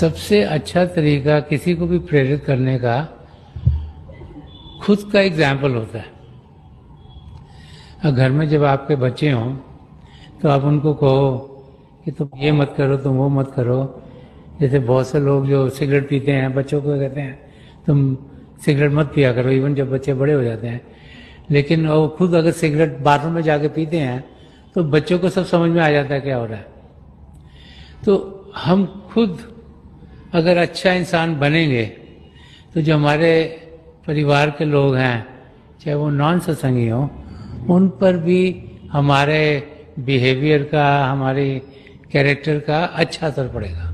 सबसे अच्छा तरीका किसी को भी प्रेरित करने का खुद का एग्जाम्पल होता है। घर में जब आपके बच्चे हों तो आप उनको कहो कि तुम ये मत करो, तुम वो मत करो। जैसे बहुत से लोग जो सिगरेट पीते हैं, बच्चों को कहते हैं तुम सिगरेट मत पिया करो, इवन जब बच्चे बड़े हो जाते हैं। लेकिन वो खुद अगर सिगरेट बाथरूम में जाके पीते हैं तो बच्चों को सब समझ में आ जाता है क्या हो रहा है। तो हम खुद अगर अच्छा इंसान बनेंगे तो जो हमारे परिवार के लोग हैं, चाहे वो नॉन सत्संगी हों, उन पर भी हमारे बिहेवियर का, हमारे कैरेक्टर का अच्छा असर पड़ेगा।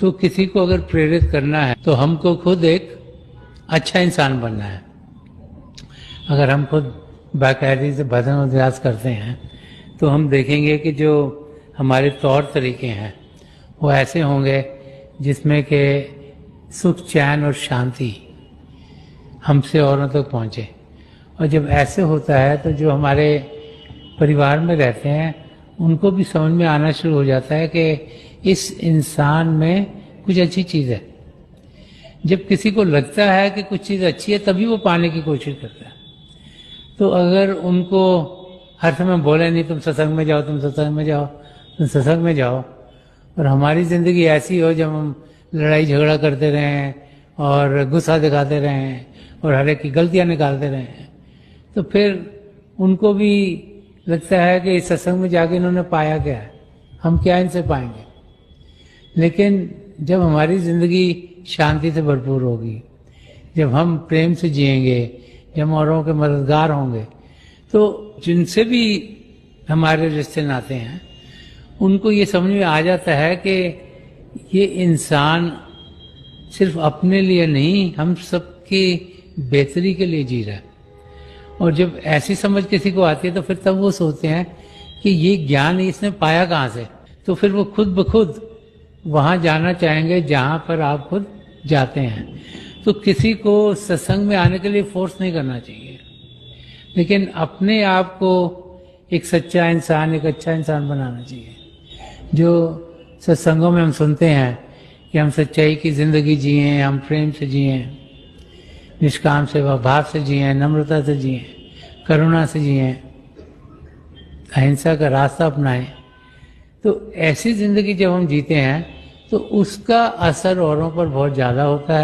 तो किसी को अगर प्रेरित करना है तो हमको खुद एक अच्छा इंसान बनना है। अगर हम खुद बाकायदगी से भजन अभ्यास करते हैं तो हम देखेंगे कि जो हमारे तौर तरीके हैं वो ऐसे होंगे जिसमें कि सुख, चैन और शांति हमसे औरों तक पहुँचे। और जब ऐसे होता है तो जो हमारे परिवार में रहते हैं उनको भी समझ में आना शुरू हो जाता है कि इस इंसान में कुछ अच्छी चीज़ है। जब किसी को लगता है कि कुछ चीज़ अच्छी है तभी वो पाने की कोशिश करता है। तो अगर उनको हर समय बोले नहीं तुम सत्संग में जाओ, तुम सत्संग में जाओ, तुम सत्संग में जाओ, और हमारी ज़िंदगी ऐसी हो जब हम लड़ाई झगड़ा करते रहें और गुस्सा दिखाते रहें और हर एक की गलतियाँ निकालते रहें, तो फिर उनको भी लगता है कि इस सत्संग में जाके इन्होंने पाया क्या है, हम क्या इनसे पाएंगे। लेकिन जब हमारी ज़िंदगी शांति से भरपूर होगी, जब हम प्रेम से जिएंगे, जब हम औरों के मददगार होंगे, तो जिनसे भी हमारे रिश्ते नाते हैं उनको ये समझ में आ जाता है कि ये इंसान सिर्फ अपने लिए नहीं, हम सबकी बेहतरी के लिए जी रहा है। और जब ऐसी समझ किसी को आती है तो फिर तब वो सोचते हैं कि ये ज्ञान इसने पाया कहाँ से। तो फिर वो खुद ब खुद वहाँ जाना चाहेंगे जहाँ पर आप खुद जाते हैं। तो किसी को सत्संग में आने के लिए फोर्स नहीं करना चाहिए, लेकिन अपने आप को एक सच्चा इंसान, एक अच्छा इंसान बनाना चाहिए। जो सत्संगों में हम सुनते हैं कि हम सच्चाई की ज़िंदगी जिए, हम प्रेम से जिए, निष्काम सेवा भाव से जिए, नम्रता से जिए, करुणा से जिए, अहिंसा का रास्ता अपनाएं, तो ऐसी ज़िंदगी जब हम जीते हैं तो उसका असर औरों पर बहुत ज़्यादा होता है।